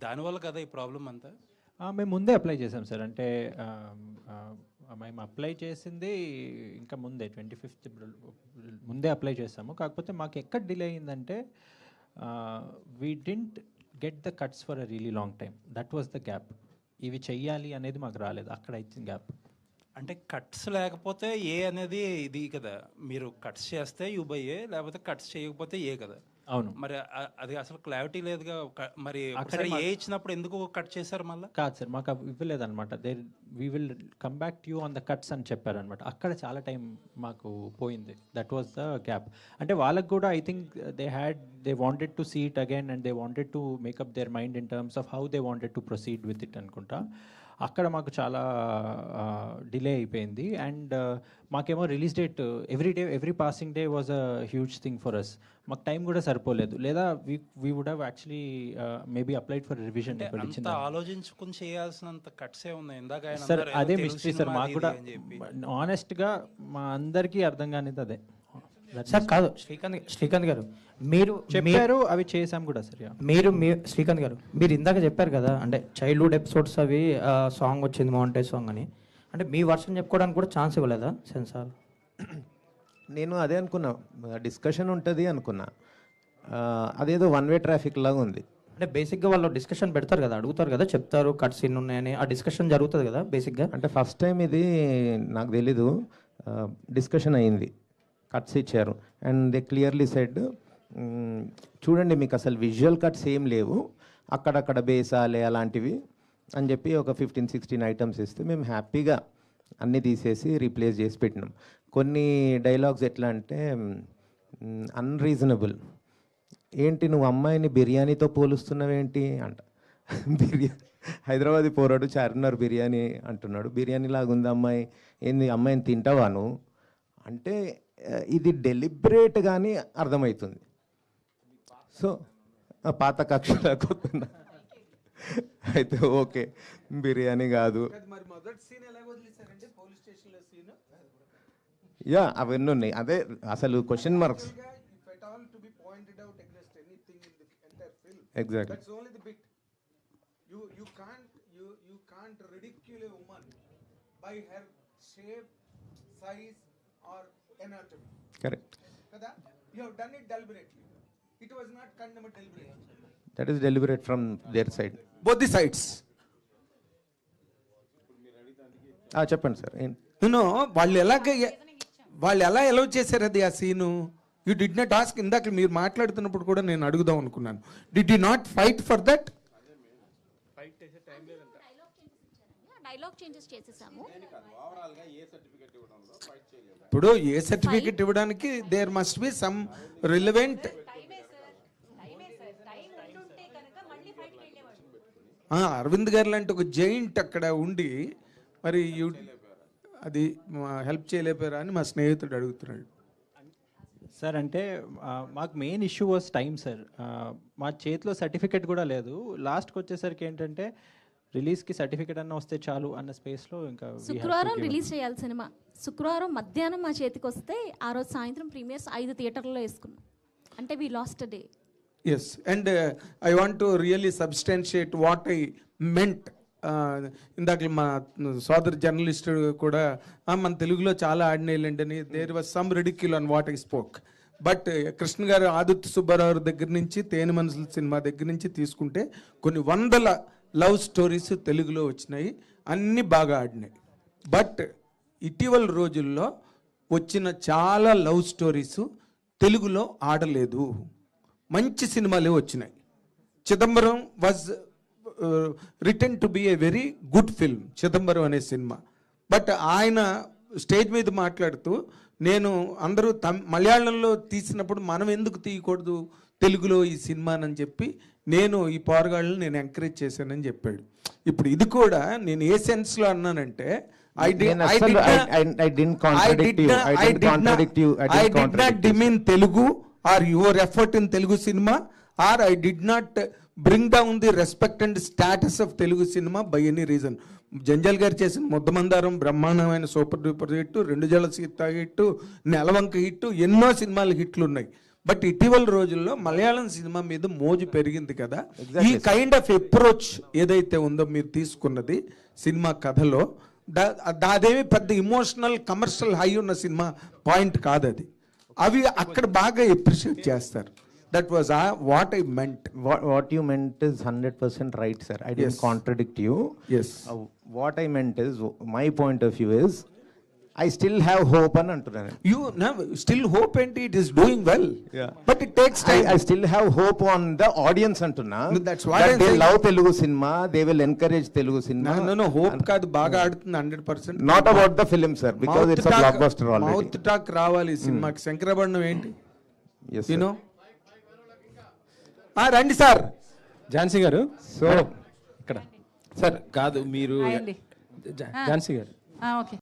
దానివల్ల కదా ఈ ప్రాబ్లం అంతా. మేము ముందే అప్లై చేసాం సార్. అంటే మేము అప్లై చేసింది ఇంకా ముందే 25th ముందే అప్లై చేసాము. కాకపోతే మాకు ఎక్కడ డిలే అయిందంటే we didn't get the cuts for a really long time. That was the gap. ఇవి చెయ్యాలి అనేది మాకు రాలేదు, అక్కడ ఇచ్చిన గ్యాప్. అంటే కట్స్ లేకపోతే ఏ అనేది ఇది కదా, మీరు కట్స్ చేస్తే యూ బై ఏ, లేకపోతే కట్స్ చేయకపోతే ఏ కదా. అవును. మరి అది అసలు క్లారిటీ లేదుగా. మరి ఏ ఇచ్చినప్పుడు ఎందుకు కట్ చేశారు మళ్ళీ? కాదు సార్, మాకు ఇవ్వలేదన్నమాట. We will come back to you on the cuts అని చెప్పారనమాట. అక్కడ చాలా టైం మాకు పోయింది. That was the gap. అంటే వాళ్ళకు కూడా I think they wanted to see it again and they wanted to make up their mind in terms of how they wanted to proceed with it అనుకుంటా. అక్కడ మాకు చాలా డిలే అయిపోయింది. అండ్ మాకేమో release date every passing day was a huge thing for us. మాకు time కూడా సరిపోలేదు. లేదా we would have actually maybe applied for revision. ఆలోచించుకుని చేయాల్సినంత కట్సే ఉన్నాయి. ఇందాక సార్ అదే మిస్టరీ సార్ మాకు కూడా. ఆనెస్ట్గా మా అందరికీ అర్థం కానిది అదే సార్. కాదు శ్రీకాంత్ గారు, మీరు చెప్పారు, అవి చేసాం కూడా సార్. శ్రీకాంత్ గారు, మీరు ఇందాక చెప్పారు కదా, అంటే చైల్డ్హుడ్ ఎపిసోడ్స్ అవి సాంగ్ వచ్చింది మౌంటైన్ సాంగ్ అని. అంటే మీ వర్షన్ చెప్పుకోవడానికి కూడా ఛాన్స్ ఇవ్వలేదా సెన్సార్? నేను అదే అనుకున్నా, డిస్కషన్ ఉంటుంది అనుకున్నా. అదేదో వన్ వే ట్రాఫిక్ లాగా ఉంది. అంటే బేసిక్గా వాళ్ళు డిస్కషన్ పెడతారు కదా, అడుగుతారు కదా, చెప్తారు కట్స్ ఇన్ని ఉన్నాయని. ఆ డిస్కషన్ జరుగుతుంది కదా బేసిక్గా. అంటే ఫస్ట్ టైం ఇది నాకు తెలీదు, డిస్కషన్ అయింది, కట్స్ ఇచ్చారు. అండ్ దే క్లియర్లీ సెడ్, చూడండి మీకు అసలు విజువల్ కట్స్ ఏం లేవు, అక్కడక్కడ బేసాలే అలాంటివి అని చెప్పి ఒక 15-16 ఐటమ్స్ ఇస్తే మేము హ్యాపీగా అన్నీ తీసేసి రీప్లేస్ చేసి పెట్టినాం. కొన్ని డైలాగ్స్ ఎట్లా అంటే అన్రీజనబుల్. ఏంటి నువ్వు అమ్మాయిని బిర్యానీతో పోలుస్తున్నావేంటి అంట. హైదరాబాదీ పోరాడు చార్మినార్ బిర్యానీ అంటున్నాడు, బిర్యానీ లాగా ఉంది అమ్మాయి, ఏంది అమ్మాయిని తింటావా నువ్వు అంటే ఇది డెలిబరేట్గానే అర్థమవుతుంది. సో పాత కక్షలా కొత్త అయితే ఓకే బిర్యానీ కాదు. యా అవన్నీ ఉన్నాయి. అదే అసలు question marks. Exactly. Correct. You have done it deliberately. It was not condemned deliberately. That is deliberate from their side. Both the sides. చెప్పండి సార్. వాళ్ళు ఎలా ఎలవ్ చేశారు అది ఆ scene? You did not ask. ఇందాక మీరు మాట్లాడుతున్నప్పుడు కూడా నేను అడుగుదాం అనుకున్నాను, did you not fight for that? Dialogue changes చేసేసాము. ఇప్పుడు ఏ సర్టిఫికెట్ ఇవ్వడానికి there must be some relevant. Arvind గారు లాంటి ఒక జైంట్ అక్కడ ఉండి మరి అది హెల్ప్ చేయలేపారా అని మా స్నేహితుడు అడుగుతున్నాడు సార్. అంటే మాకు main issue was time sir. మా చేతిలో సర్టిఫికెట్ కూడా లేదు. లాస్ట్కి వచ్చేసరికి ఏంటంటే రిలీజ్కి సర్టిఫికెట్ అన్న వస్తే చాలు అన్న స్పేస్లో ఇంకా శుక్రవారం రిలీజ్ చేయాలి సినిమా. శుక్రవారం మధ్యాహ్నం మా చేతికి వస్తే ఆ రోజు సాయంత్రం ప్రీమియర్స్ 5 థియేటర్లో వేసుకున్నాం. అంటే we lost a day. Yes, and I want to really substantiate what I meant. ఇందాక మా సోదరు జర్నలిస్ట్ కూడా మన తెలుగులో చాలా ఆడినాయిలేంటని there was some ridicule on what I spoke. But Krishna garu Aditya Subbarao దగ్గర నుంచి తేనె మనసుల సినిమా దగ్గర నుంచి తీసుకుంటే కొన్ని వందల లవ్ స్టోరీస్ తెలుగులో వచ్చినాయి, అన్నీ బాగా ఆడినాయి. బట్ ఇటీవల రోజుల్లో వచ్చిన చాలా లవ్ స్టోరీస్ తెలుగులో ఆడలేదు. మంచి సినిమాలే వచ్చినాయి. Chidambaram was return to be a very good film, Chidambaram అనే సినిమా. బట్ ఆయన స్టేజ్ మీద మాట్లాడుతూ నేను అందరూ మలయాళంలో తీసినప్పుడు మనం ఎందుకు తీయకూడదు తెలుగులో ఈ సినిమానని చెప్పి నేను ఈ పోరగాళ్ళని నేను ఎంకరేజ్ చేశానని చెప్పాడు. ఇప్పుడు ఇది కూడా నేను ఏ సెన్స్లో అన్నానంటే I did not demean Telugu or your effort in Telugu cinema, or I did not bring down the respect and status of Telugu cinema by any reason. జంజాల్ గారు చేసిన ముద్దమందారం బ్రహ్మాండమైన సూపర్ డూపర్ హిట్, 2 జల సీత హిట్, నెలవంక hit, ఎన్నో సినిమాలు హిట్లు ఉన్నాయి. But ఇటీవల రోజుల్లో మలయాళం సినిమా మీద మోజు పెరిగింది కదా, ఈ కైండ్ ఆఫ్ అప్రోచ్ ఏదైతే ఉందో మీరు తీసుకున్నది సినిమా కథలో, అదేమి పెద్ద ఇమోషనల్ కమర్షియల్ హై ఉన్న సినిమా పాయింట్ కాదు అది. అవి అక్కడ బాగా ఎప్రిషియేట్ చేస్తారు. That was what I meant. What you meant is 100% right, sir. I didn't contradict you. Yes. What I meant is, my point of view is, I still have hope and antunanu. You still hope and it is doing well. Yeah. But it takes time. I still have hope on the audience antunna. No, that's what I'm they saying. love Telugu cinema, they will encourage Telugu cinema. No, hope కాదు, బాగా ఆడుతుంది 100%. Not about the film, sir, because it's a blockbuster already. Mouth talk రావాలి సినిమాకి. శంకరభరణం ఏంటి? Yes, You sir. know? రండి sir. Jhansi గారు, So, ఇక్కడ sir కాదు మీరు హాయ్ అండి. ఝాన్సీ గారు ఓకే.